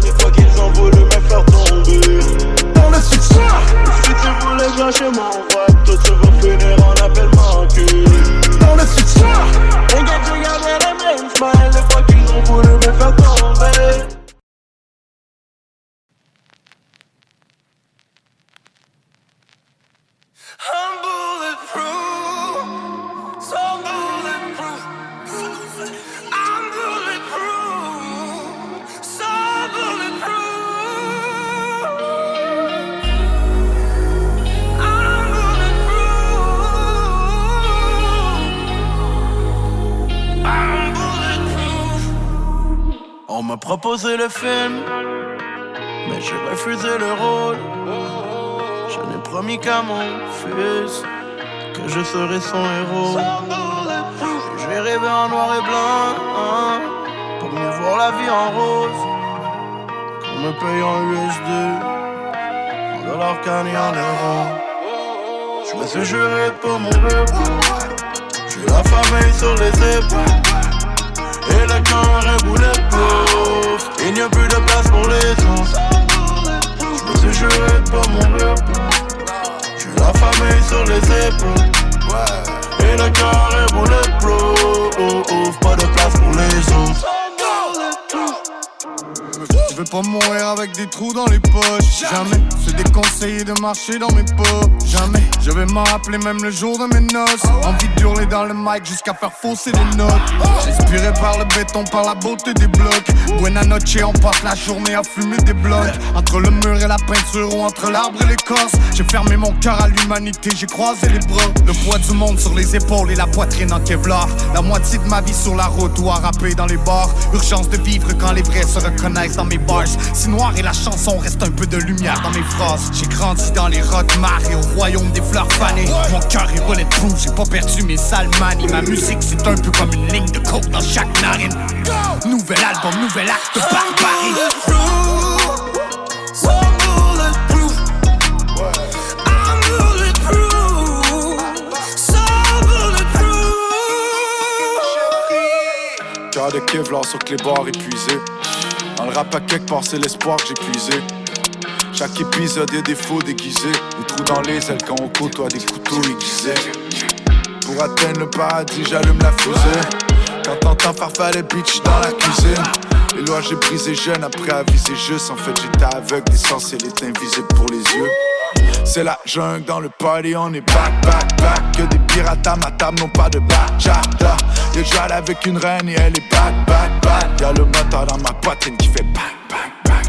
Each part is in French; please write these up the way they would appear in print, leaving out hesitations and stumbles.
Des fois qu'ils ont voulu me faire tomber. Dans le succès. Si tu voulais bien chez mon rap, toi tu vas finir en appel manqué. Dans le succès. Les gars tu gardais les mêmes smiles. Des fois qu'ils ont voulu me faire tomber. I'm bulletproof, so bulletproof. I'm bulletproof, so bulletproof. I'm bulletproof. I'm bulletproof. On m'a proposé le film, mais j'ai refusé le rôle. Je n'ai promis qu'à mon fils que je serai son héros. Je vais rêver en noir et blanc, hein, pour mieux voir la vie en rose. Qu'on me paye en USD, en dollars canés en euros. Je me suis juré de pas mourir. J'ai la famille sur les épaules et le cœur est bulletproof. Il n'y a plus de place pour les autres. Je me suis juré de pas mourir. J'ai la famille sur les épaules, et le cœur est bulletproof. Pas de place pour les autres. Je veux pas mourir avec des trous dans les poches. Jamais, c'est déconseillé de marcher dans mes pas. Jamais, je vais m'en rappeler même le jour de mes noces. Envie de hurler dans le mic jusqu'à faire fausser les notes. Inspiré par le béton, par la beauté des blocs. Buena noche, on passe la journée à fumer des blocs. Entre le mur et la peinture ou entre l'arbre et l'écorce, j'ai fermé mon cœur à l'humanité, j'ai croisé les bras. Le poids du monde sur les épaules et la poitrine en Kevlar. La moitié de ma vie sur la route ou à rapper dans les bars. Urgence de vivre quand les vrais se reconnaissent dans mes bars. Si noir est la chanson, reste un peu de lumière dans mes phrases. J'ai grandi dans les rockmars et au royaume des fleurs fanées. Mon cœur est bulletproof, j'ai pas perdu mes sales manies. Ma musique c'est un peu comme une ligne de coke dans chaque narine. Nouvel album, nouvel acte de barbarie. So bulletproof. I'm bulletproof, so bulletproof. Cœur de Kevlar sur clébard épuisé. Dans le rap à quelque part c'est l'espoir que j'ai puisé. Chaque épisode est des faux déguisés. Des trous dans les ailes quand on côtoie des couteaux aiguisés. Pour atteindre le paradis j'allume la fusée. Quand t'entends farfaller bitch dans la cuisine. Les lois j'ai brisé jeune après aviser juste. En fait j'étais aveugle, l'essentiel est invisible pour les yeux. C'est la jungle dans le party, on est back, back, back. Que des pirates à ma table n'ont pas de bachata. Y'a Jal avec une reine et elle est back, back, back. Y'a le moteur dans ma poitrine qui fait back, back, back.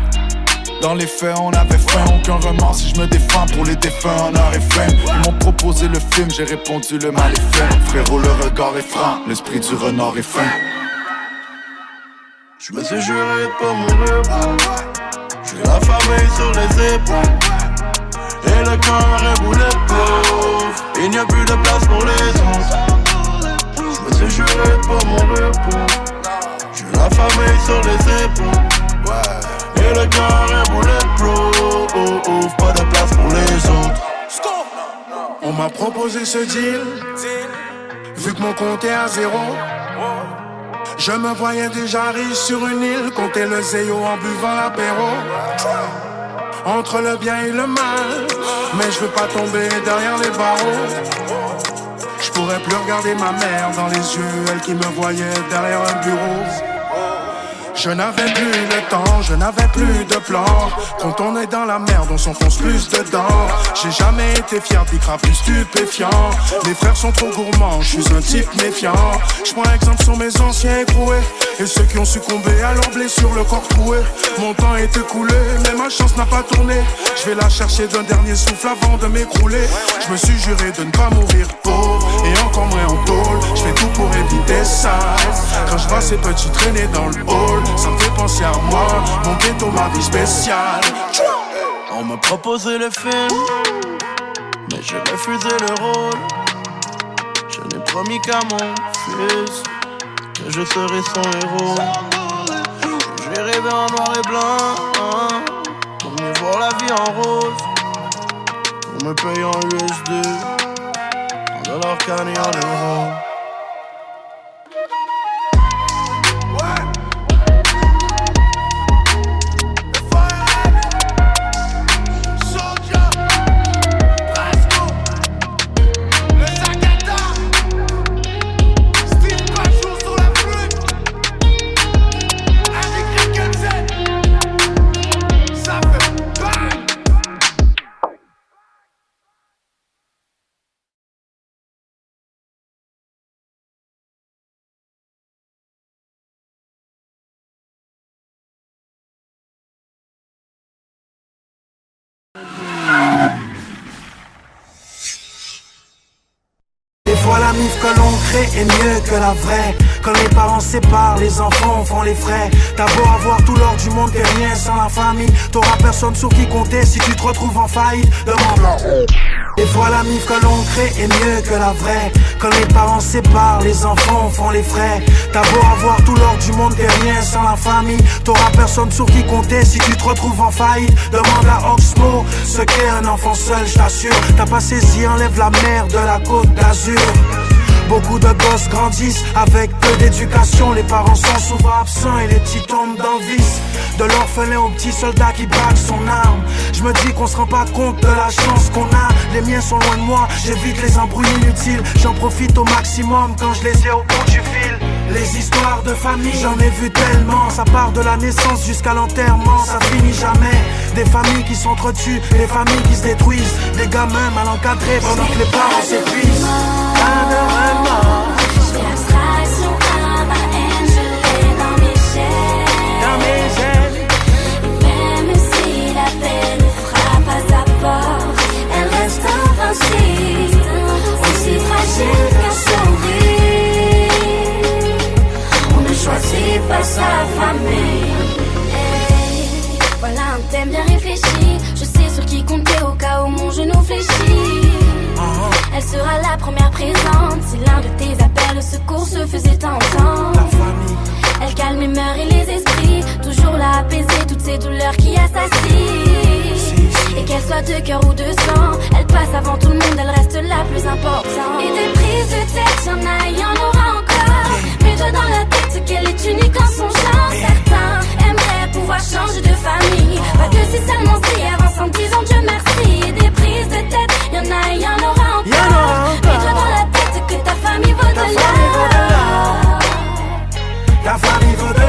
Dans les faits on avait faim, aucun remords si je me défends. Pour les défunts honneur et faim. Ils m'ont proposé le film, j'ai répondu le mal est fait. Frérot le regard est franc, l'esprit du renard est fin. Je me suis juré de pas mourir. J'ai la famille sur les épaules, et le cœur est bulletproof. Il n'y a plus de place pour les autres. Je me suis juré de pas mourir. J'ai la famille sur les épaules, et le cœur est bulletproof. Pas de place pour les autres. On m'a proposé ce deal, vu que mon compte est à zéro. Je me voyais déjà riche sur une île, compter le zéyo en buvant l'apéro. Entre le bien et le mal, mais je veux pas tomber derrière les barreaux. Je pourrais plus regarder ma mère dans les yeux, elle qui me voyait derrière un bureau. Je n'avais plus le temps, je n'avais plus de plan. Quand on est dans la merde, on s'enfonce plus dedans. J'ai jamais été fier, puis grave plus stupéfiant. Mes frères sont trop gourmands, je suis un type méfiant. Je prends exemple sur mes anciens écroués et ceux qui ont succombé à leurs blessures, le corps troué. Mon temps est écoulé, mais ma chance n'a pas tourné. Je vais la chercher d'un dernier souffle avant de m'écrouler. Je me suis juré de ne pas mourir pauvre et encore moins en tôle. Je fais tout pour éviter ça. Quand je vois ces petits traîner dans le hall, ça me fait penser à moi, mon ghetto, ma vie spéciale. On m'a proposé le film, mais j'ai refusé le rôle. Je n'ai promis qu'à mon fils que je serai son héros. Je vais rêver en noir et blanc, hein, pour mieux voir la vie en rose. Pour me payer en USD, en dollars canés en euros. mif que l'on crée est mieux que la vraie. Quand les parents se séparent, les enfants font les frais. T'as beau avoir tout l'or du monde, t'es rien sans la famille. T'auras personne sur qui compter si tu te retrouves en faillite. Demande-la. Des fois la mif que l'on crée est mieux que la vraie. Quand les parents se séparent, les enfants font les frais. T'as beau avoir tout l'or du monde, t'es rien sans la famille. T'auras personne sur qui compter si tu te retrouves en faillite. Demande à Oxmo ce qu'est un enfant seul, je t'assure. T'as pas saisi, enlève la mer de la côte d'Azur. Beaucoup de gosses grandissent avec peu d'éducation. Les parents sont souvent absents et les petits tombent dans le vice. De l'orphelin au petit soldat qui braque son arme. Je me dis qu'on se rend pas compte de la chance qu'on a. Les miens sont loin de moi, j'évite les embrouilles inutiles. J'en profite au maximum quand je les ai au bout du fil. Les histoires de famille, j'en ai vu tellement. Ça part de la naissance jusqu'à l'enterrement, ça finit jamais. Des familles qui s'entretuent, des familles qui se détruisent. Des gamins mal encadrés pendant que les parents s'épuisent. Je fais abstraction à ma haine, je l'ai dans mes gènes. Même si la peine frappe à sa porte, elle reste invincible, aussi fragile qu'un sourire. On ne choisit pas sa famille. Hey, voilà un thème bien réfléchi. Je sais sur qui compter au cas où mon genou fléchit. Elle sera la première présente si l'un de tes appels au secours se faisait entendre. Elle calme les mœurs et les esprits, toujours là apaiser toutes ces douleurs qui assassinent. Et qu'elle soit de cœur ou de sang, elle passe avant tout le monde, elle reste la plus importante. Et des prises de tête, y'en a, y'en aura encore. Mets-toi dans la tête qu'elle est unique en son genre. Certains aimeraient pouvoir changer de famille, pas que si seulement si avant 110 ans, Dieu merci. Et des prises de tête, y'en a, y'en aura encore. Mets-toi dans la tête que ta famille vaut de l'or. Ta famille vaut de l'or.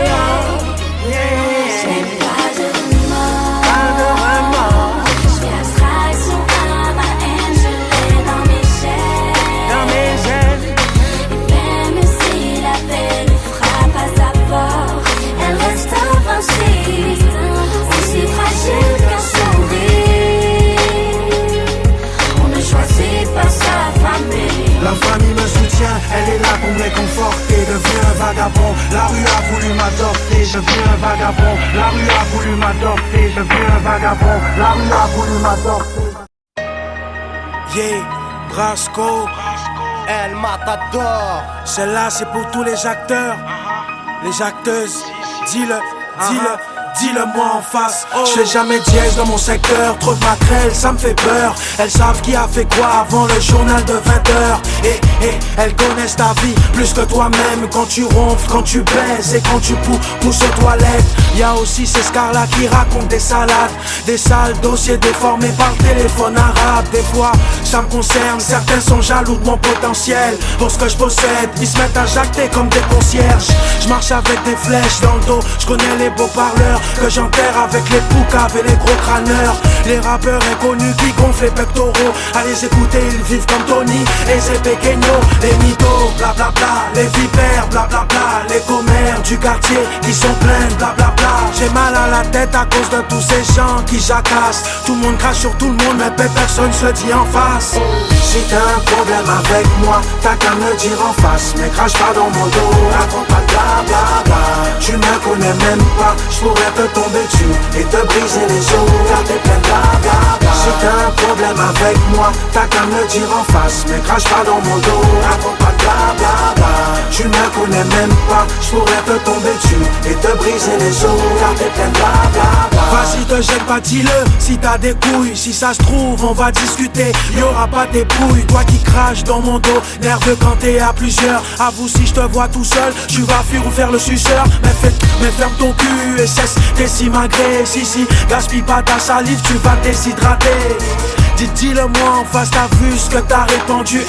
Je n'ai pas de remords. Je fais abstraction à ma haine, je l'ai dans mes gènes. Et même si la peine frappe à sa porte, elle reste invincible, aussi fragile qu'un sourire. On ne choisit pas sa famille. La famille me soutient, elle est là pour me réconforter. Deviens un vagabond, la rue a voulu m'adopter. Je deviens un vagabond, la rue a voulu m'adopter. Je deviens un vagabond, la rue a voulu m'adopter. Yeah, Brasco, El Matador. Celle-là c'est pour tous les acteurs, les acteuses. Dis-le, dis-le. Dis-le-moi en face, je fais jamais dièse dans mon secteur. Trop de maquerelles, ça me fait peur. Elles savent qui a fait quoi avant le journal de 20h. Et elles connaissent ta vie plus que toi-même. Quand tu ronfles, quand tu baises et quand tu pousses aux toilettes. Y'a aussi ces scars-là qui racontent des salades, des sales dossiers déformés par téléphone arabe. Des fois, ça me concerne, certains sont jaloux de mon potentiel. Pour ce que je possède, ils se mettent à jacter comme des concierges. Je marche avec des flèches dans le dos, je connais les beaux parleurs que j'enterre avec les poucaves et les gros crâneurs. Les rappeurs inconnus qui gonflent les pectoraux. À les écouter, ils vivent comme Tony et ses pequeños. Les mythos, blablabla, les vipères, blablabla. Les commères du quartier qui sont pleines, blablabla. J'ai mal à la tête à cause de tous ces gens qui jacassent. Tout le monde crache sur tout le monde, mais personne se le dit en face. Si t'as un problème avec moi, t'as qu'à me le dire en face. Mais crache pas dans mon dos, raconte pas de blablabla. Tu me connais même pas, j'pourrais te tomber dessus et te briser les os, car t'es plein de blablabla. Si t'as un problème avec moi, t'as qu'à me le dire en face. Mais crache pas dans mon dos, raconte pas de blablabla. Tu me connais même pas, j'pourrais te tomber dessus et te briser les os, car t'es plein de blablabla. Vas-y te gêne pas, dis-le, si t'as des couilles. Si ça se trouve, on va discuter, y'aura pas tes pouilles. Toi qui craches dans mon dos, nerveux quand t'es à plusieurs. Avoue si je te vois tout seul, tu vas fuir ou faire le suceur. Mais ferme ton cul et cesse tes simagrées. Si, gaspille pas ta salive, tu vas te déshydrater. Dis-le-moi en face, t'as vu ce que t'as répandu.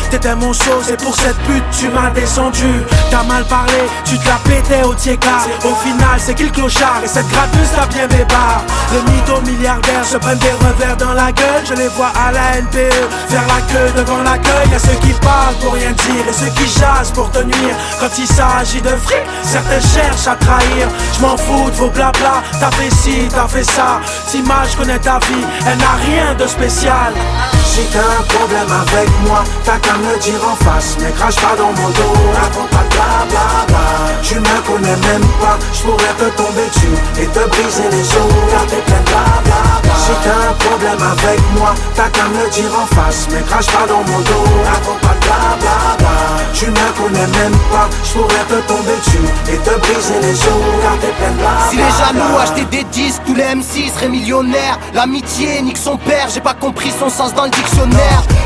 T'étais mon show, c'est pour cette pute tu m'as descendu. T'as mal parlé, tu te la pétais au tiéka. Au final c'est qui le clochard et cette gratteuse t'a bien bébard. Les mythos milliardaires se prennent des revers dans la gueule. Je les vois à la NPE faire la queue devant l'accueil. Y'a ceux qui parlent pour rien dire et ceux qui jasent pour te nuire. Quand il s'agit de fric, certains cherchent à trahir. Je m'en fous de vos blabla, t'as fait ci, t'as fait ça. Si mal je connais ta vie, elle n'a rien de spécial. social. Si t'as un problème avec moi, t'as qu'à me le dire en face. Mais crache pas dans mon dos, raconte pas de blablabla. Tu me connais même pas, j'pourrais te tomber dessus et te briser les os, car t'es plein de blablabla. Si t'as un problème avec moi, t'as qu'à me le dire en face. Mais crache pas dans mon dos, raconte pas de blablabla. Tu me connais même pas, j'pourrais te tomber dessus et te briser les os, car t'es plein de blablabla. Si les jaloux achetaient des disques, tous les MC seraient millionnaires. L'amitié nique son père, j'ai pas compris son sens dans le dictionnaire.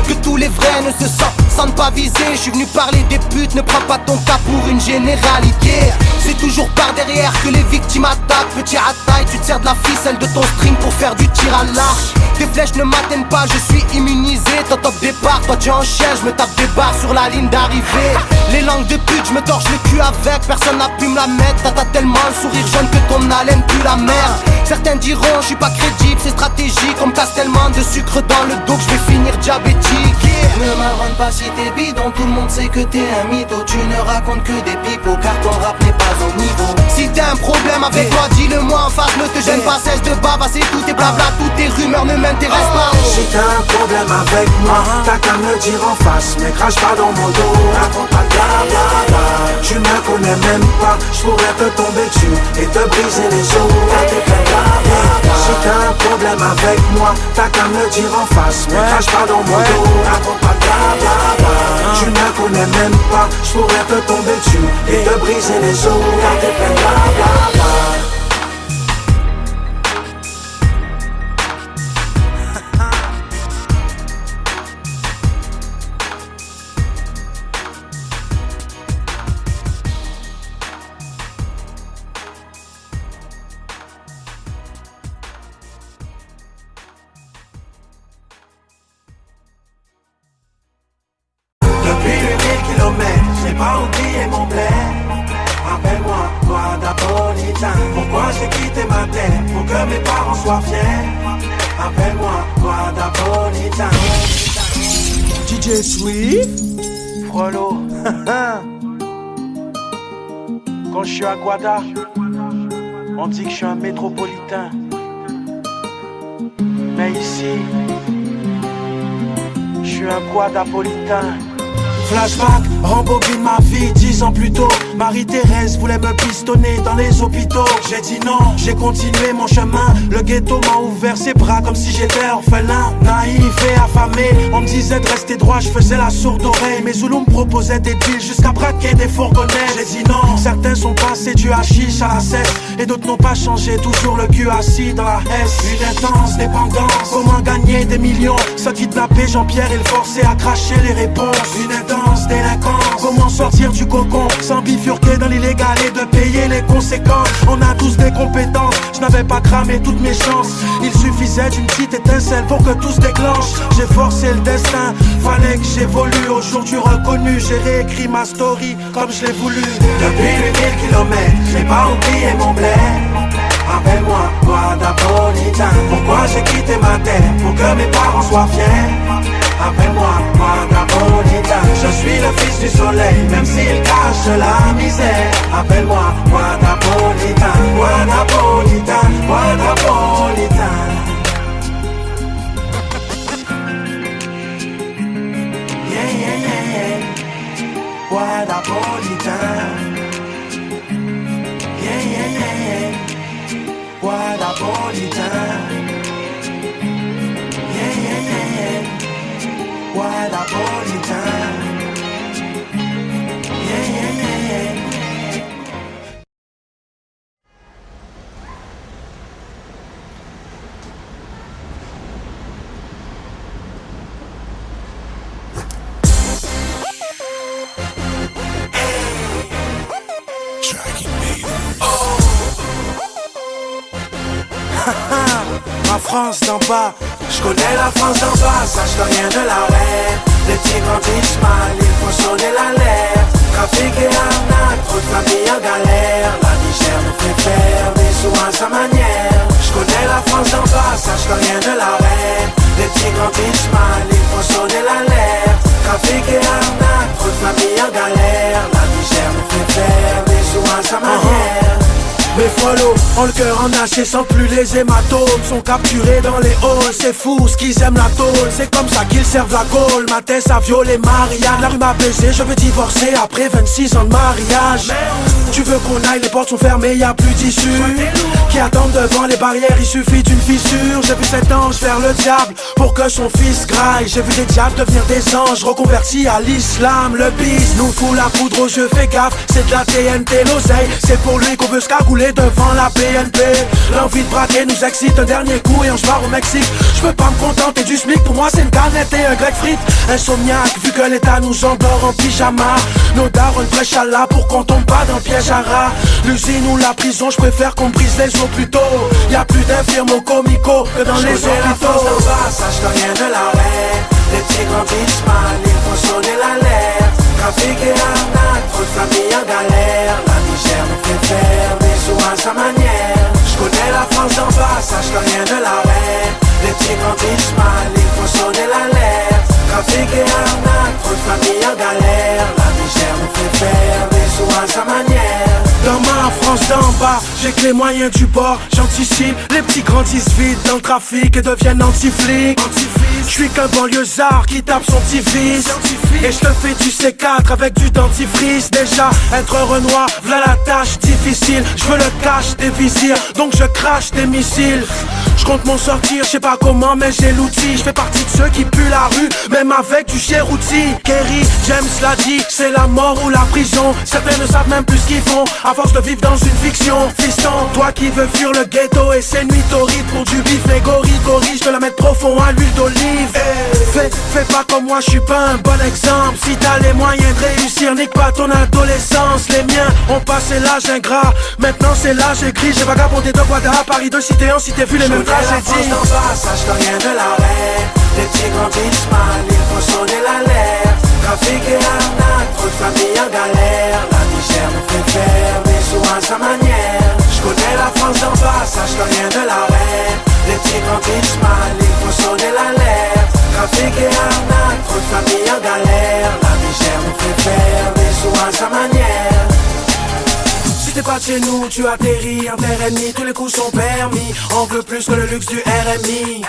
Que tous les vrais ne se sentent pas visés. Je suis venu parler des putes, ne prends pas ton cas pour une généralité. C'est toujours par derrière que les victimes attaquent. Petit à taille, tu te sers de la ficelle de ton string pour faire du tir à l'arche. Tes flèches ne m'atteignent pas, je suis immunisé. Toi top départ, toi tu enchaînes, je me tape des barres sur la ligne d'arrivée. Les langues de pute, je me torche le cul avec. Personne n'a pu me la mettre, t'as tellement le sourire jaune que ton haleine pue la merde. Certains diront, je suis pas crédible, c'est stratégique. On me casse tellement de sucre dans le dos que je vais finir diabétique. Ne m'avance pas si t'es bidon, tout le monde sait que t'es un mytho. Tu ne racontes que des pipeaux, car ton rap n'est pas au niveau. Si t'as un problème avec moi, dis-le-moi en face, ne te gêne pas, cesse de bavasser tout tes blabla, toutes tes rumeurs ne m'intéressent pas. Si t'as un problème avec moi, t'as qu'à me le dire en face. Mais crache pas dans mon dos, raconte pas de blablabla. Tu me connais même pas, j'pourrais te tomber dessus et te briser les os, car t'es plein de blablabla. Si t'as un problème avec moi, t'as qu'à me le dire en face. Mais crache pas dans mon dos, raconte pas de blablabla. Tu me connais même pas, j'pourrais te tomber dessus et te briser les os, car t'es plein de blablabla. J'ai pas oublié mon bled. Appelle-moi Guadapolitain. Pourquoi j'ai quitté ma terre? Pour que mes parents soient fiers. Appelle-moi Guadapolitain. DJ Swift. Frollo. Quand je suis à Guada, on dit que je suis un métropolitain. Mais ici, je suis un Guadapolitain. Flashback, rembobine ma vie 10 ans plus tôt. Marie-Thérèse voulait me pistonner dans les hôpitaux. J'ai dit non, j'ai continué mon chemin. Le ghetto m'a ouvert ses bras comme si j'étais orphelin. Naïf et affamé, on me disait de rester droit, je faisais la sourde oreille. Mes Zoulous me proposaient des deals jusqu'à braquer des fourgonnettes. J'ai dit non, certains sont passés du hashish à la cesse et d'autres n'ont pas changé, toujours le cul assis dans la S. Une intense dépendance, comment gagner des millions. Se kidnapper Jean-Pierre et le forcer à cracher les réponses. Une intense délinquance, comment sortir du cocon sans bifurquer dans l'illégal et de payer les conséquences. On a tous des compétences, je n'avais pas cramé toutes mes chances. Il suffisait d'une petite étincelle pour que tout se déclenche. J'ai forcé le destin, fallait que j'évolue. Aujourd'hui reconnu, j'ai réécrit ma story comme je l'ai voulu. Depuis 8000 kilomètres, j'ai pas oublié mon bled. Appelle-moi Guadapolitain. Pourquoi j'ai quitté ma terre? Pour que mes parents soient fiers. Appelle-moi Guadapolitain. Je suis le fils du soleil, même s'il cache la misère. Appelle-moi Guadapolitain. Guadapolitain, Guadapolitain. Yeah, yeah, yeah, yeah. Guadapolitain. Yeah, yeah, yeah, yeah. Guadapolitain. Yeah, yeah, yeah, yeah. Guadapolitain. Yeah, yeah, yeah, yeah. Ma France d'en bas, je connais la France d'en bas, sache que rien ne l'arrête. Les petits grandissent mal, il faut sonner l'alerte. Trafic et arnaque, trop de familles en galère. La Niger nous fait faire des sous à sa manière. Je connais la France d'en bas, sache que rien ne l'arrête. Les petits grandissent mal, il faut sonner l'alerte. Trafic et arnaque, trop de familles en galère. La Niger nous fait faire des sous à sa manière. Mes follow ont le cœur en acier, sans plus les hématomes. Sont capturés dans les halls, c'est fou ce qu'ils aiment la tôle. C'est comme ça qu'ils servent la gaule. Ma tête a violé Marianne. La rue m'a baisé, je veux divorcer après 26 ans de mariage. Tu veux qu'on aille, les portes sont fermées, y a plus d'issue. Qui attendent devant les barrières, il suffit d'une fissure. J'ai vu cet ange faire le diable pour que son fils graille. J'ai vu des diables devenir des anges reconvertis à l'islam. Le bis nous fout la poudre aux yeux, fais gaffe, c'est de la TNT, l'oseille. C'est pour lui qu'on veut se cagouler devant la BNP. L'envie de braquer nous excite, un dernier coup et on se barre au Mexique. Je peux pas me contenter du SMIC, pour moi c'est une canette et un grec frites. Insomniaque, vu que l'état nous endort en pyjama. Nos darons prêchent à Allah pour qu'on tombe pas dans le piège à rats. L'usine ou la prison, je préfère qu'on brise les os plus tôt. Y'a plus d'infirmes au comico que dans les hôpitaux. Sache que rien ne l'arrête. Les petits grandissent mal, il faut sonner l'alerte. Trafic et arnaque, trop de familles en galère. La misère nous fait faire des sous à sa manière. Je connais la France d'en bas, sache que rien ne l'arrête. Les petits grandissent mal, il faut sonner l'alerte. Trafic et arnaque, trop de familles en galère. La misère nous fait faire des sous à sa manière. Dans ma France d'en bas, j'ai que les moyens du bord. J'anticipe, les petits grandissent vite dans le trafic et deviennent anti-flics. Je suis qu'un banlieusard qui tape son petit fils. Et je te fais du C4 avec du dentifrice. Déjà, être Renoir, v'là la tâche difficile. Je veux le cash des vizirs, donc je crache des missiles. Je compte m'en sortir, je sais pas comment mais j'ai l'outil. Je fais partie de ceux qui puent la rue, même avec du chérouti. Kerry, James l'a dit, c'est la mort ou la prison. Certains ne savent même plus ce qu'ils font, à force de vivre dans une fiction. Fiston, toi qui veux fuir le ghetto et ses nuits torrides pour du bif et gorille, je te la mettre profond à l'huile d'olive. Fais pas comme moi, je suis pas un bon exemple. Si t'as les moyens de réussir, nique pas ton adolescence. Les miens ont passé l'âge ingrat, maintenant c'est l'âge écrit. J'ai vagabondé de Guada à Paris, de cité en cité, vu les mêmes tragédies. Sache que rien ne l'arrête. Les petits grandissent mal, il faut sonner l'alerte. Trafic et arnaque, trop de familles en galère. La misère nous fait faire des sous à sa manière. Je connais la France d'en bas, sache que rien ne l'arrête. Les petits grandissent mal, il faut sonner l'alerte. Trafic et arnaque, trop de familles en galère. La misère nous fait faire des sous à sa manière. Si t'es pas de chez nous, tu atterris en terre ennemie. Tous les coups sont permis, on veut plus que le luxe du RMI.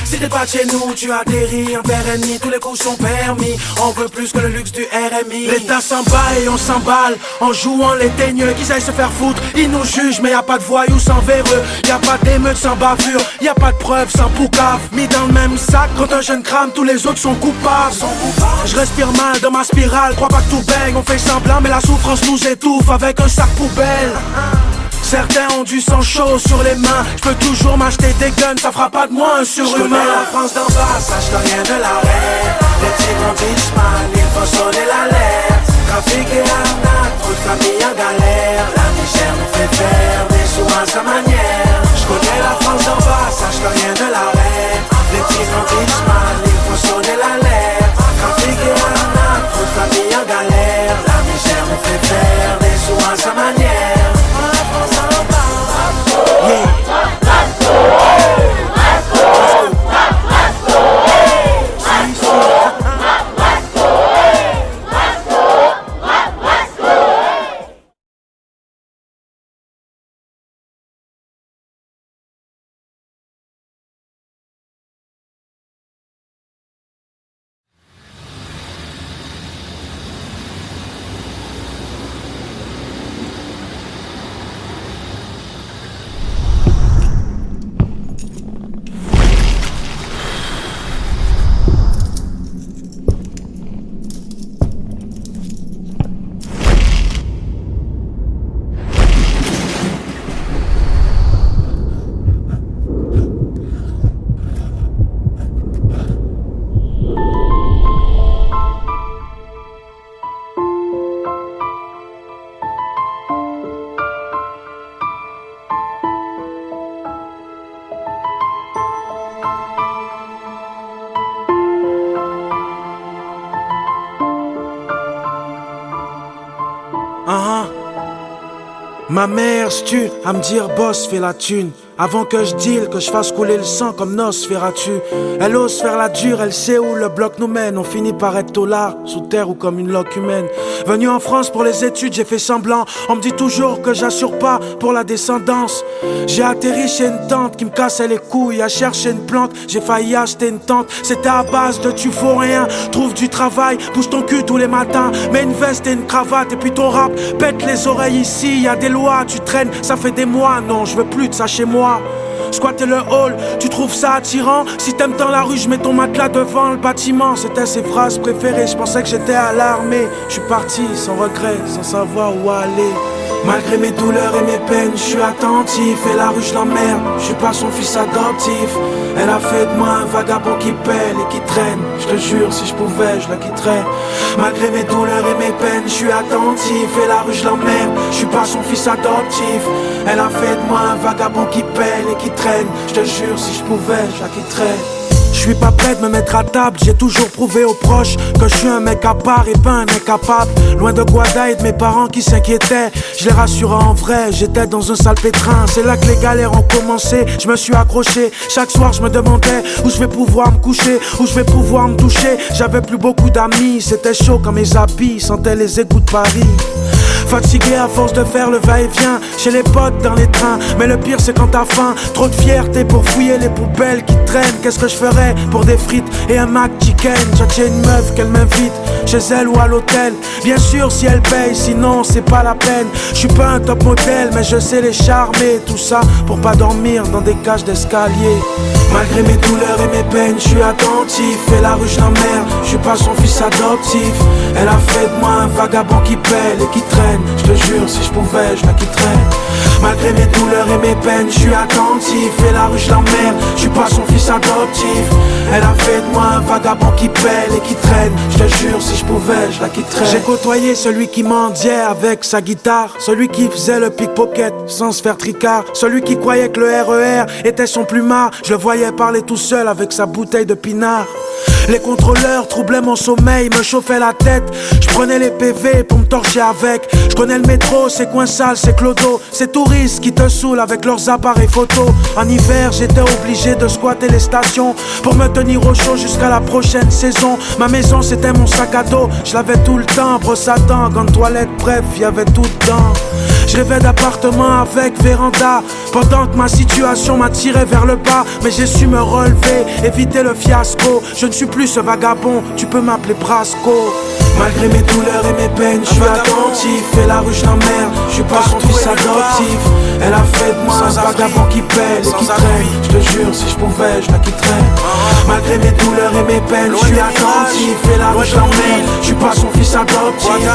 Si t'es pas de chez nous, tu atterris en terre ennemie. Tous les coups sont permis, on veut plus que le luxe du RMI. L'État s'en bat et on s'emballe en jouant les teigneux qui aillent se faire foutre. Ils nous jugent mais y a pas de voyous sans véreux. Y a pas d'émeute sans bavure, y a pas de preuves sans poucave. Mis dans le même sac, quand un jeune crame, tous les autres sont coupables. Je respire mal dans ma spirale, crois pas que tout baigne. On fait semblant mais la souffrance nous étouffe avec un sac poubelle. Certains ont du sang chaud sur les mains. Je peux toujours m'acheter des guns, ça fera pas de moi un surhumain. Je connais la France d'en bas, sache que rien ne l'arrête. Les petits grandissent mal, il faut sonner l'alerte. Trafic et arnaque, trop de familles en galère. La misère nous fait faire des sous à sa manière. Je connais la France d'en bas, sache que rien ne l'arrête. Les petits grandissent mal, il faut sonner l'alerte. Trafic et arnaque, trop de familles en galère. La misère nous fait faire des sous à sa manière. Ma mère se tue à me dire boss fais la thune. Avant que je deal, que je fasse couler le sang comme Nosferatu. Elle ose faire la dure, elle sait où le bloc nous mène. On finit par être taulards, sous terre ou comme une loque humaine. Venu en France pour les études, j'ai fait semblant. On me dit toujours que j'assure pas pour la descendance. J'ai atterri chez une tante qui me cassait les couilles. À chercher une plante, j'ai failli acheter une tente. C'était à base de tu faut rien. Trouve du travail, bouge ton cul tous les matins. Mets une veste et une cravate et puis ton rap. Pète les oreilles ici, y a des lois, tu traînes, ça fait des mois. Non, je veux plus de ça chez moi. Squatter le hall, tu trouves ça attirant? Si t'aimes tant la rue, je mets ton matelas devant le bâtiment. C'était ses phrases préférées, je pensais que j'étais à l'armée. Je suis parti sans regret, sans savoir où aller. Malgré mes douleurs et mes peines, je suis attentif. Et la rue je l'emmerde, je suis pas son fils adoptif. Elle a fait de moi un vagabond qui pèle et qui traîne. Je te jure, si je pouvais, je la quitterais. Malgré mes douleurs et mes peines, je suis attentif. Et la rue je l'emmerde, je suis pas son fils adoptif. Elle a fait de moi un vagabond qui pèle et qui traîne. Je te jure, si je pouvais, je la quitterais. Je suis pas prêt de me mettre à table, j'ai toujours prouvé aux proches que je suis un mec à part et pas un incapable. Loin de Guada et de mes parents qui s'inquiétaient, je les rassurais en vrai, j'étais dans un sale pétrin. C'est là que les galères ont commencé, je me suis accroché. Chaque soir je me demandais où je vais pouvoir me coucher, où je vais pouvoir me doucher. J'avais plus beaucoup d'amis, c'était chaud quand mes habits sentaient les égouts de Paris. Fatigué à force de faire le va-et-vient chez les potes dans les trains. Mais le pire c'est quand t'as faim, trop de fierté pour fouiller les poubelles qui traînent. Qu'est-ce que je ferais pour des frites et un McChicken? J'ai une meuf qu'elle m'invite chez elle ou à l'hôtel. Bien sûr si elle paye, sinon c'est pas la peine. Je suis pas un top modèle mais je sais les charmer. Tout ça pour pas dormir dans des cages d'escalier. Malgré mes douleurs et mes peines, je suis attentif. Et la rue je l'emmerde, je suis pas son fils adoptif. Elle a fait de moi un vagabond qui pèle et qui traîne. Je te jure, si je pouvais, je la quitterais. Malgré mes douleurs et mes peines, je suis attentif. Et la rue je l'emmerde, je suis pas son fils adoptif. Elle a fait de moi un vagabond qui pèle et qui traîne. Je te jure, si je pouvais, je la quitterais. J'ai côtoyé celui qui mendiait avec sa guitare, celui qui faisait le pickpocket sans se faire tricard, celui qui croyait que le RER était son plumard. Je le voyais parler tout seul avec sa bouteille de pinard. Les contrôleurs troublaient mon sommeil, me chauffaient la tête. Je prenais les PV pour me torcher avec. Je connais le métro, c'est coin sale, c'est clodo. Ces touristes qui te saoulent avec leurs appareils photo. En hiver, j'étais obligé de squatter les stations pour me tenir au chaud jusqu'à la prochaine saison. Ma maison, c'était mon sac à dos. Je l'avais tout le temps, brosse à dents, gants de toilette, bref, y avait tout dedans. Je rêvais d'appartement avec véranda, pendant que ma situation m'attirait vers le bas. Mais j'ai su me relever, éviter le fiasco. Je ne suis plus ce vagabond, tu peux m'appeler Brasco. Malgré mes douleurs et mes peines, je suis attentif. Et la rue je l'emmerde, je suis pas son fils adoptif. Elle a fait de moi un vagabond qui pèle et qui traîne. Je te jure, si je pouvais, je la quitterais. Malgré mes douleurs et mes peines, je suis attentif. Et la rue je l'emmerde, je suis pas son fils adoptif.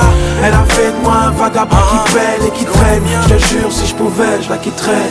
Elle a fait de moi un vagabond qui pèle et qui traîne. Je te jure, si je pouvais, je la quitterais.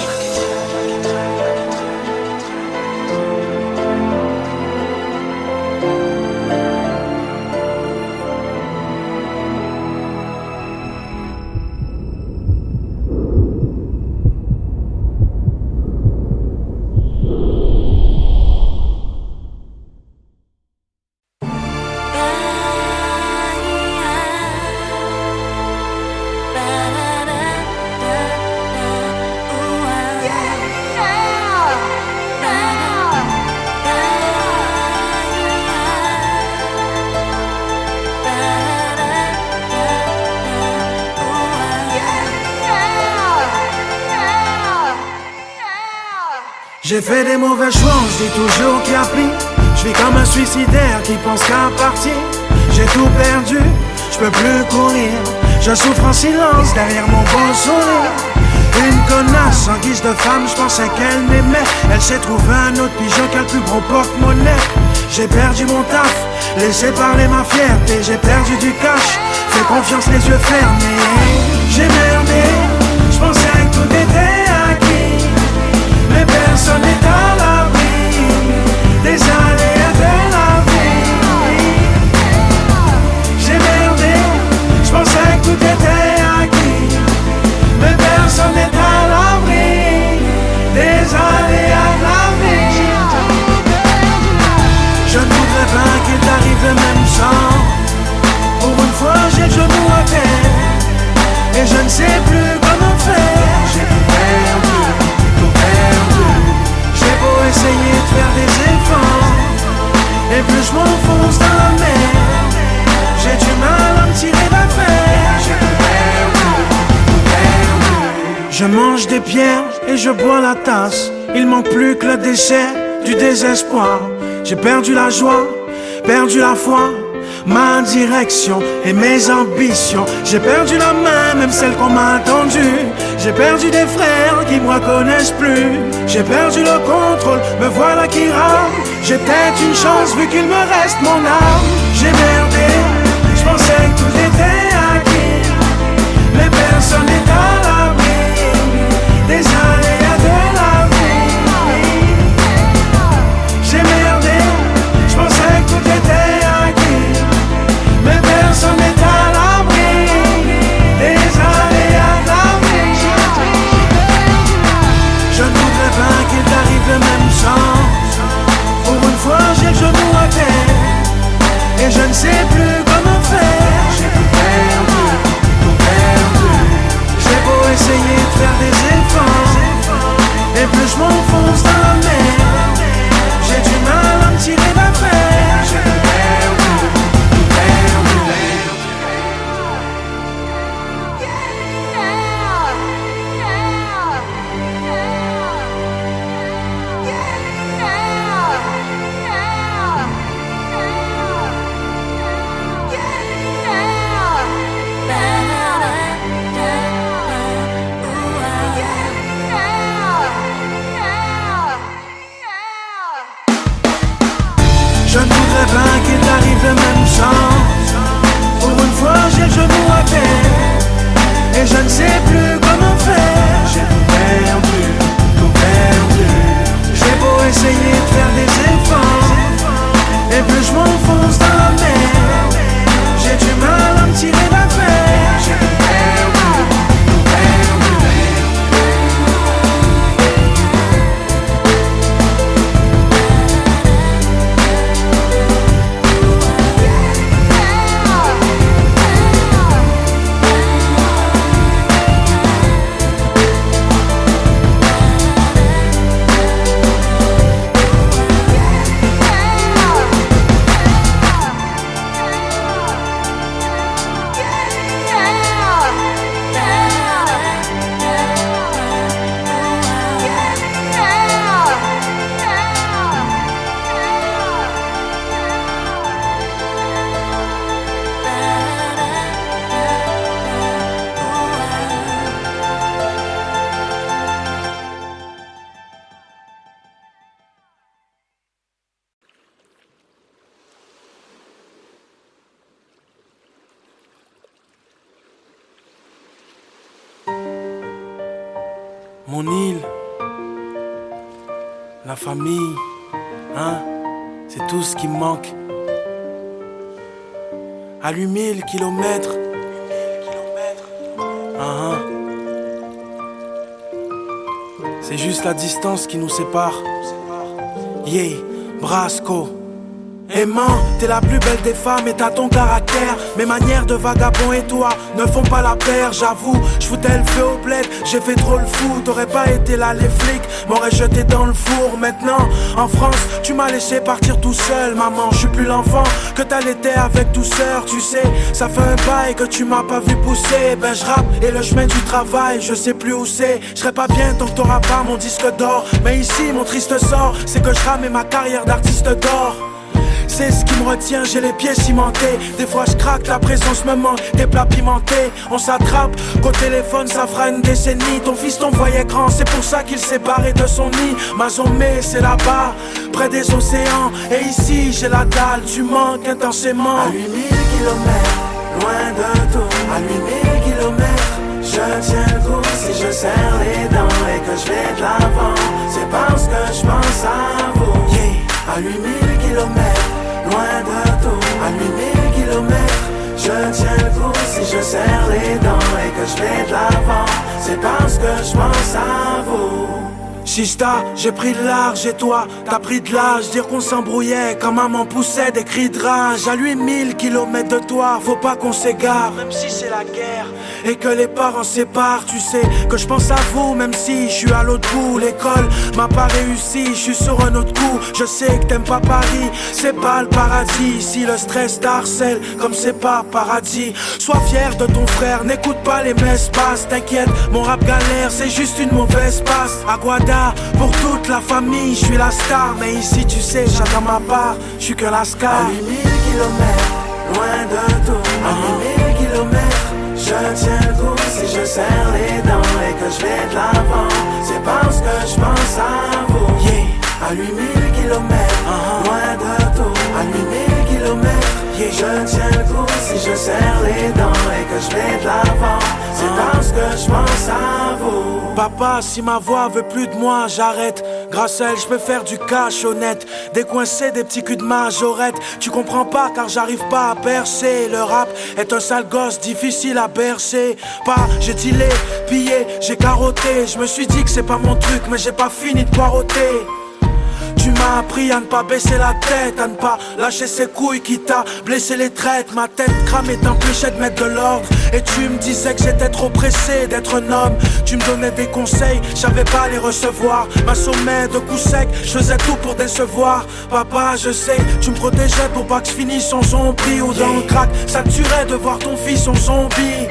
J'ai fait des mauvais choix, on se dit toujours qu'il y a pire. Je vis comme un suicidaire qui pense qu'à partir. J'ai tout perdu, je peux plus courir. Je souffre en silence derrière mon beau sourire. Une connasse en guise de femme, je pensais qu'elle m'aimait. Elle s'est trouvée un autre pigeon qui a le plus gros porte-monnaie. J'ai perdu mon taf, laissé parler ma fierté. J'ai perdu du cash, fais confiance les yeux fermés. J'ai merdé, je pensais que tout était acquis. Mais personne n'est à l'abri des aléas de la vie. J'ai merdé, je pensais que tout était acquis. Mais personne n'est à l'abri des aléas de la vie. Je ne voudrais pas qu'il t'arrive le même sang. Pour une fois j'ai le genou à terre et je ne sais plus comment faire. J'ai plus des efforts. Et plus je m'enfonce dans la mer, j'ai du mal à me tirer d'affaire. Je mange des pierres et je bois la tasse. Il manque plus que le déchet du désespoir. J'ai perdu la joie, perdu la foi, ma direction et mes ambitions. J'ai perdu la main, même celle qu'on m'a attendue. J'ai perdu des frères qui me reconnaissent plus. J'ai perdu le contrôle, me voilà qui rame. J'ai peut-être une chance vu qu'il me reste mon âme. J'ai merdé, je pensais que tout était acquis, mais personne n'est à l'abri des aléas de la vie. J'ai merdé, je pensais que tout était acquis, mais personne n'est à l'abri des aléas de la vie. Je ne voudrais pas qu'il t'arrive le même sort. Pour une fois j'ai le genou à terre et je ne sais plus comment faire. J'ai tout perdu, tout perdu. J'ai beau essayer de faire des efforts, et plus je m'enfonce dans la mer, j'ai du mal à me tirer d'affaire. J'ai tout perdu, tout perdu. Je ne voudrais pas qu'il t'arrive le même sort. Pour une fois j'ai le genou à terre et je ne sais plus comment faire. J'ai tout perdu, tout perdu. J'ai beau essayer de faire des efforts, et plus je m'enfonce dans la mer, j'ai du mal à me tirer d'affaire. J'ai tout perdu, tout perdu. Mon île, la famille, hein, c'est tout ce qui me manque. À 8000 kilomètres, c'est juste la distance qui nous sépare. Yeah, Brasco. Aimant, t'es la plus belle des femmes et t'as ton caractère. Mes manières de vagabond et toi ne font pas la paire, j'avoue. J'foutais le feu au bled, j'ai fait trop le fou. T'aurais pas été là, les flics m'auraient jeté dans le four. Maintenant, en France, tu m'as laissé partir tout seul. Maman, je suis plus l'enfant que t'allaitais avec douceur. Tu sais, ça fait un bail que tu m'as pas vu pousser. Ben je rappe et le chemin du travail, je sais plus où c'est. Je serais pas bien tant que t'auras pas mon disque d'or. Mais ici, mon triste sort, c'est que je rame et ma carrière d'artiste d'or. C'est ce qui me retient, j'ai les pieds cimentés. Des fois je craque, la présence me manque. Des plats pimentés, on s'attrape. Qu'au téléphone ça fera une décennie. Ton fils t'en voyait grand, c'est pour ça qu'il s'est barré de son nid. Mazomé c'est là-bas, près des océans. Et ici j'ai la dalle, tu manques intensément. À 8000 kilomètres, loin de tout. À 8000 kilomètres, je tiens le coup. Si je serre les dents et que je vais de l'avant, c'est parce que je pense à vous. Yeah. À 8000 kilomètres, loin de tout. À 8000 kilomètres, je tiens le coup. Si je serre les dents et que je vais de l'avant, c'est parce que je pense à vous. Sista, j'ai pris de large et toi, t'as pris de l'âge. Dire qu'on s'embrouillait quand maman poussait des cris de rage. À lui 1000 kilomètres de toi, faut pas qu'on s'égare. Même si c'est la guerre et que les parents séparent, tu sais que je pense à vous. Même si je suis à l'autre bout, l'école m'a pas réussi, je suis sur un autre coup. Je sais que t'aimes pas Paris, c'est pas le paradis. Si le stress t'harcèle comme c'est pas paradis, sois fier de ton frère, n'écoute pas les messes basses. T'inquiète, mon rap galère, c'est juste une mauvaise passe. Aguada, pour toute la famille, je suis la star. Mais ici tu sais, chacun ma part, je suis que la scar. À 8000 kilomètres, loin de tout. À 8000 kilomètres, je tiens le coup. Si je serre les dents et que je vais de l'avant, c'est parce que je pense à vous. À 8000 kilomètres, loin de tout. À 8000 kilomètres, je tiens le coup. Si je serre les dents et que je vais de l'avant, c'est parce que je pense à vous. Papa, si ma voix veut plus de moi, j'arrête. Grâce à elle, je peux faire du cash honnête. Décoincer des petits culs de majorette. Tu comprends pas car j'arrive pas à percer. Le rap est un sale gosse, difficile à bercer. Pas, j'ai dealé, pillé, j'ai carotté. Je me suis dit que c'est pas mon truc, mais j'ai pas fini de poireauter. Tu m'as appris à ne pas baisser la tête, à ne pas lâcher ses couilles qui t'a blessé les traites. Ma tête cramée t'empêchait de mettre de l'ordre. Et tu me disais que j'étais trop pressé d'être un homme. Tu me donnais des conseils, j'avais pas les recevoir. M'assommais de coups secs, je faisais tout pour décevoir. Papa, je sais, tu me protégeais pour pas que je finisse en zombie. Ou dans le crack, ça te tuerait de voir ton fils en zombie.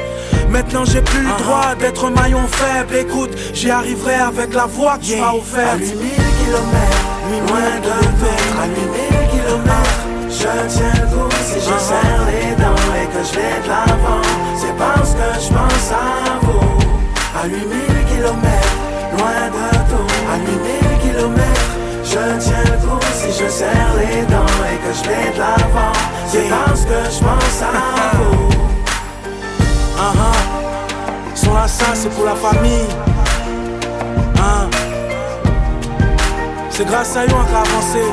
Maintenant j'ai plus le droit d'être un maillon faible. Écoute, j'y arriverai avec la voix que tu m'as offerte. À 8000 kilomètres, loin de mètres. À 8000 kilomètres, je tiens le coup. Si je serre les dents et que je vais de l'avant, c'est parce que je pense à vous. À 8000 kilomètres, loin de tout. À 8000 kilomètres, je tiens le coup. Si je serre les dents et que je vais de l'avant, c'est parce que je pense à vous. Sont là, ça c'est pour la famille. C'est grâce à eux qu'on a avancé.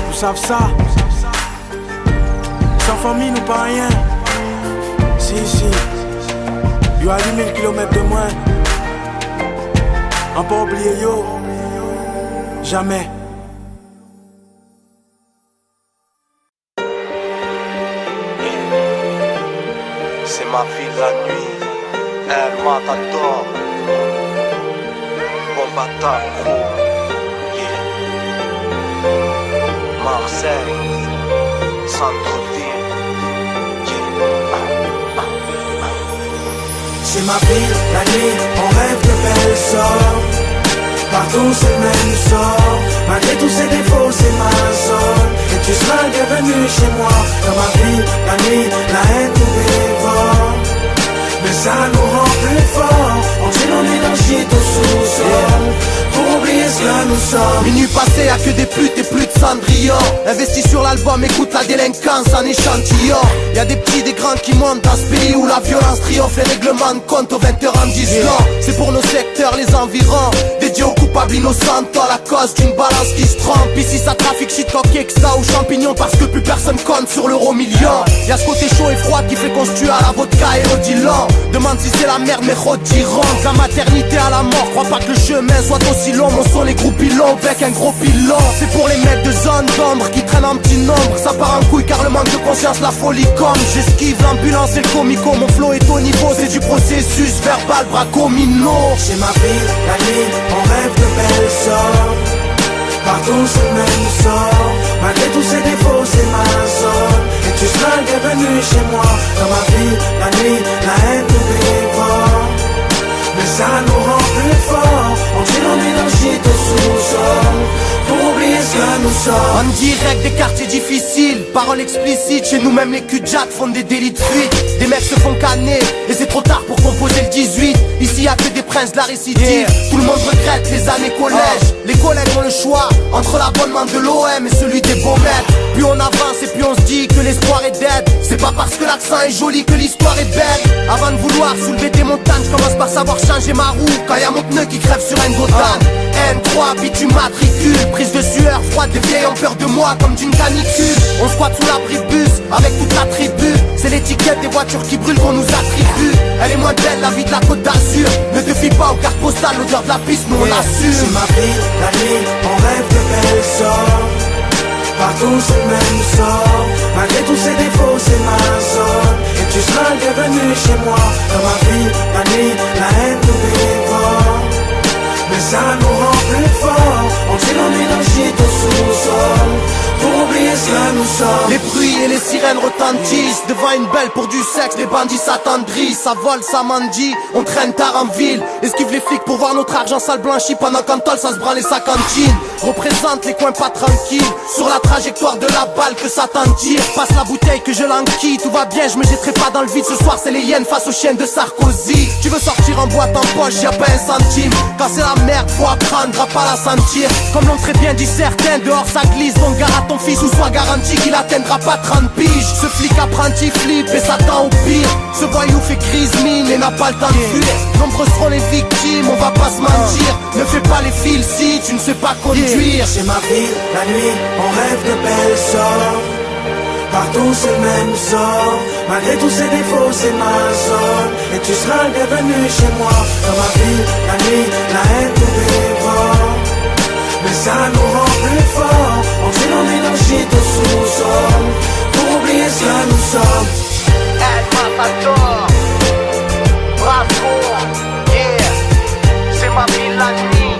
Vous savez ça. Sans famille nous pas rien. Si. Yo à 8000 km de moins. On pas oublier yo. Jamais. C'est ma fille la nuit, elle m'adore. Bombata Crew, yeah. Marseille, Centre-Ville, yeah. C'est ma ville, la nuit, on rêve de belles sorts. Partout c'est le même sort. Malgré tous ces défauts, c'est ma zone. Et tu seras le bienvenu chez moi. Dans ma vie, la nuit, la haine nous dévore. Mais ça nous rend plus forts. On tire nos énergies au sous-sol pour oublier ce que nous sommes. Minuit passé, y'a que des putes et plus de Cendrillon. Investis sur l'album, écoute la délinquance en échantillon. Y'a des petits, des grands qui montent dans ce pays où la violence triomphe. Les règlements de compte aux 20h en 10 ans. C'est pour nos secteurs, les environs. Dédiés aux coupables innocents à la cause d'une balance qui se trompe. Ici ça trafique shit coq, extra ou champignons. Parce que plus personne compte sur l'euro million. Y'a ce côté chaud et froid qui fait qu'on se tue à la vodka et au Dylan. Demande si c'est la merde mais rediront. De la maternité à la mort, crois pas que le chemin soit aussi long. Mon son les gros pilons avec un gros pilon. C'est pour les mecs de zone d'ombre qui traînent en petit nombre. Ça part en couille car le manque de conscience, la folie comme. J'esquive l'ambulance et le comico. Mon flow est au niveau, c'est du processus verbal bracomino. C'est ma ville, la nuit, on rêve de belles sorts. Partout c'est le même sort. Malgré tous ces défauts, c'est ma zone. Et tu seras le bienvenu chez moi. Dans ma vie, la nuit, la haine nous dévore. Mais ça nous rend plus forts. On tire en énergie au sous-sol pour oublier ce que nous sommes. En direct des quartiers difficiles, paroles explicites. Chez nous même les cul-de-jack font des délits de fuite. Des mecs se font canner et c'est trop tard pour composer le 18. Ici y'a que des princes de la récidive. Tout le monde regrette les années collège. Les collègues ont le choix entre l'abonnement de l'OM et celui des beaux mecs. Plus on avance et plus on se dit que l'espoir est dead. C'est pas parce que l'accent est joli que l'histoire est belle. Avant de vouloir soulever des montagnes, je commence par savoir changer ma roue. Quand y'a mon pneu qui crève sur un Gotham. N3, bitume matricule. Prise de sueur froide, des vieilles ont peur de moi comme d'une canicule. On squatte sous l'abri de bus avec toute la tribu. C'est l'étiquette des voitures qui brûlent qu'on nous attribue. Elle est moins belle la vie de la Côte d'Azur. Ne te fie pas aux cartes postales, l'odeur de la piste, nous on assume. C'est ma vie, la nuit, on rêve de belles sorts. Partout c'est le même sort. Malgré tous ses défauts c'est ma zone. Et tu seras le bienvenu chez moi. Dans ma vie, la nuit, la haine nous dévore. Mais ça nous rend plus forts. On tire nos énergies au sous-sol. Pour oublier ce que nous sommes. Les bruits et les sirènes retentissent. Devant une belle pour du sexe, les bandits s'attendrissent. Ça vole, ça mendie, on traîne tard en ville. Esquive les flics pour voir notre argent sale blanchi. Pendant qu'Antol ça se branle et sa cantine. Représente les coins pas tranquilles. Sur la trajectoire de la balle que Satan tire. Passe la bouteille que je l'enquille. Tout va bien, je me jetterai pas dans le vide. Ce soir c'est les hyènes face aux chiennes de Sarkozy. Tu veux sortir en boîte en poche, y'a pas un centime. Quand c'est la merde, faut apprendre à pas la sentir. Comme l'ont très bien dit certains, dehors ça glisse. Donc gare à ton fils ou sois garanti qu'il atteindra pas 30 piges. Ce flic apprenti flippe et s'attend au pire. Ce voyou fait crise mine et n'a pas le temps de fuir. Nombreux seront les victimes, on va pas se mentir. Ne fais pas les fils si tu ne sais pas conduire. C'est ma vie, la nuit, on rêve de belles sorts. Partout c'est le même sort. Malgré tous ses défauts c'est ma zone. Et tu seras le bienvenu chez moi. Dans ma vie, la nuit, la haine nous dévore. Mais ça nous rend plus forts. On tire nos énergies au sous-sol. Pour oublier ce que nous sommes. El Matador, Brasco, yeah. C'est ma ville la nuit.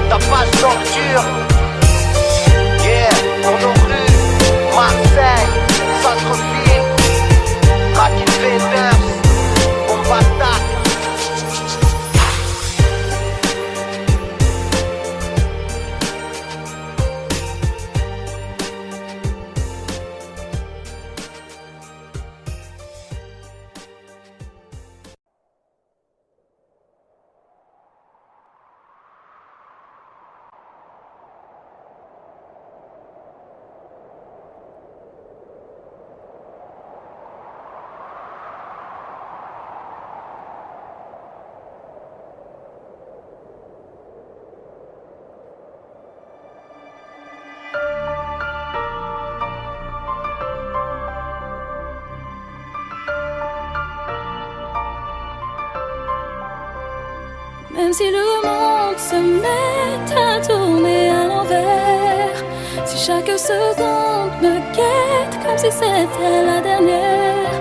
Ta page torture. Yeah, pour nos rues, Marseille, centre-ville, Raquel Venders, Bombata. Même si le monde se met à tourner à l'envers, si chaque seconde me guette comme si c'était la dernière,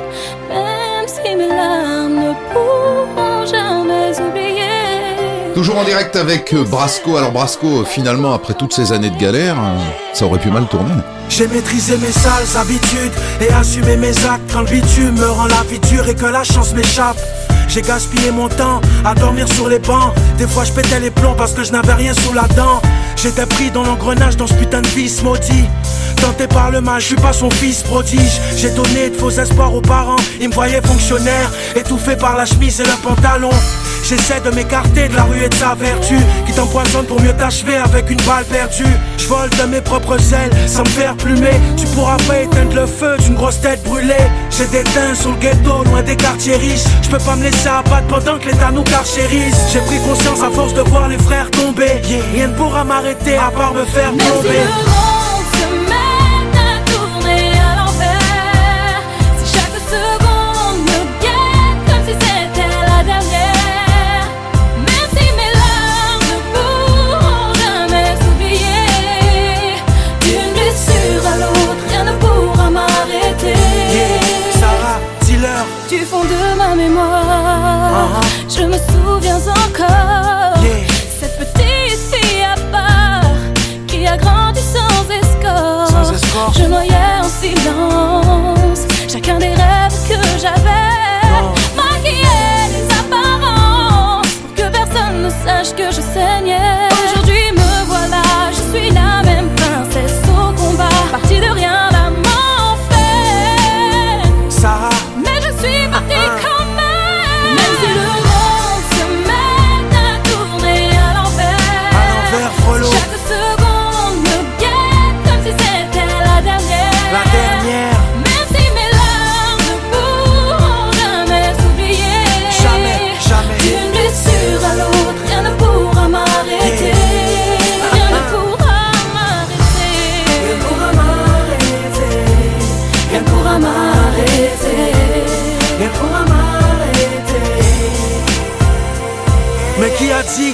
même si mes larmes ne pourront jamais oublier. Toujours en direct avec Brasco. Alors Brasco, finalement, après toutes ces années de galère, ça aurait pu mal tourner. J'ai maîtrisé mes sales habitudes et assumé mes actes quand le bitume me rend la vie dure et que la chance m'échappe. J'ai gaspillé mon temps à dormir sur les bancs. Des fois je pétais les plombs parce que je n'avais rien sous la dent. J'étais pris dans l'engrenage dans ce putain de vice maudit. Tenté par le mal, je suis pas son fils prodige. J'ai donné de faux espoirs aux parents. Ils me voyaient fonctionnaire, étouffé par la chemise et le pantalon. J'essaie de m'écarter de la rue et de sa vertu qui t'empoisonne pour mieux t'achever avec une balle perdue. Je vole de mes propres ailes sans me faire plumer. Tu pourras pas éteindre le feu d'une grosse tête brûlée. J'ai des teints sur le ghetto, loin des quartiers riches. Je peux pas me laisser abattre pendant que l'État nous carchérise. J'ai pris conscience à force de voir les frères tomber. Rien ne pourra m'arrêter à part me faire tomber. Du fond de ma mémoire, je me souviens encore cette petite fille à part qui a grandi sans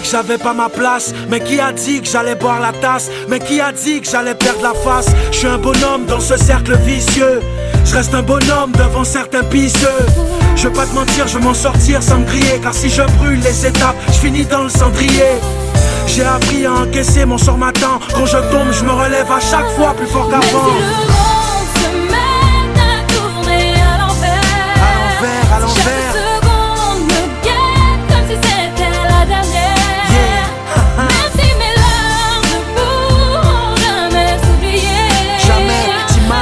que j'avais pas ma place? Mais qui a dit que j'allais boire la tasse? Mais qui a dit que j'allais perdre la face? Je suis un bonhomme dans ce cercle vicieux. Je reste un bonhomme devant certains pisseux. Je veux pas te mentir, je veux m'en sortir sans me griller. Car si je brûle les étapes, je finis dans le cendrier. J'ai appris à encaisser, mon sort m'attend. Quand je tombe, je me relève à chaque fois plus fort qu'avant. À l'envers. Chaque seconde me guette comme si c'était la dernière. Même si mes larmes ne pourront jamais s'oublier.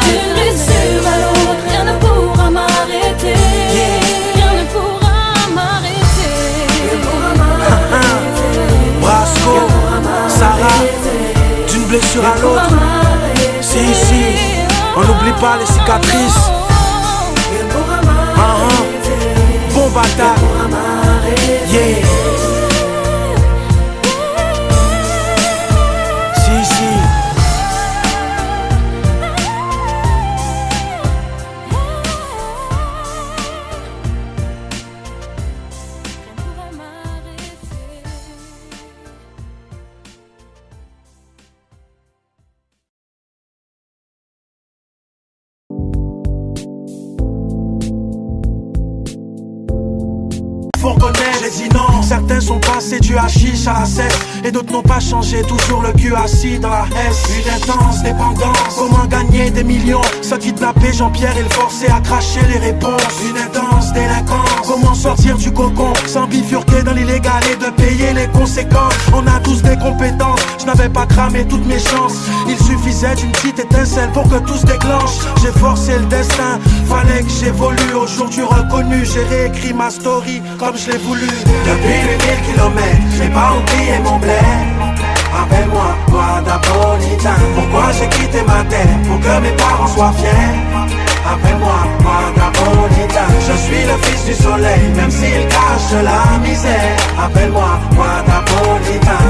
D'une blessure à l'autre, rien ne pourra m'arrêter. Rien ne pourra m'arrêter. Brasco, Sarah, d'une blessure à l'autre. Si, on n'oublie pas les cicatrices. Bon bâtard, yeah. Si. Faut reconnaître, j'ai dit non. Certains sont passés du hashish à la cesse, et d'autres n'ont pas changé, toujours le cul assis dans la S. Une intense dépendance, comment gagner des millions? Se kidnapper Jean-Pierre et le forcer à cracher les réponses. Une intense délinquance, comment sortir du cocon sans bifurquer dans l'illégal et de payer les conséquences. On a tous des compétences, je n'avais pas cramé toutes mes chances. Il suffisait d'une petite étincelle pour que tout se déclenche. J'ai forcé le destin, fallait que j'évolue. Aujourd'hui reconnu, j'ai réécrit ma story comme je l'ai voulu. Depuis 8000 kilomètres, j'ai pas oublié mon bled. Appelle-moi Guadapolitain. Pourquoi j'ai quitté ma terre? Pour que mes parents soient fiers. Appelle-moi Guadapolitain. Je suis le fils du soleil, même s'il cache la misère. Appelle-moi Guadapolitain.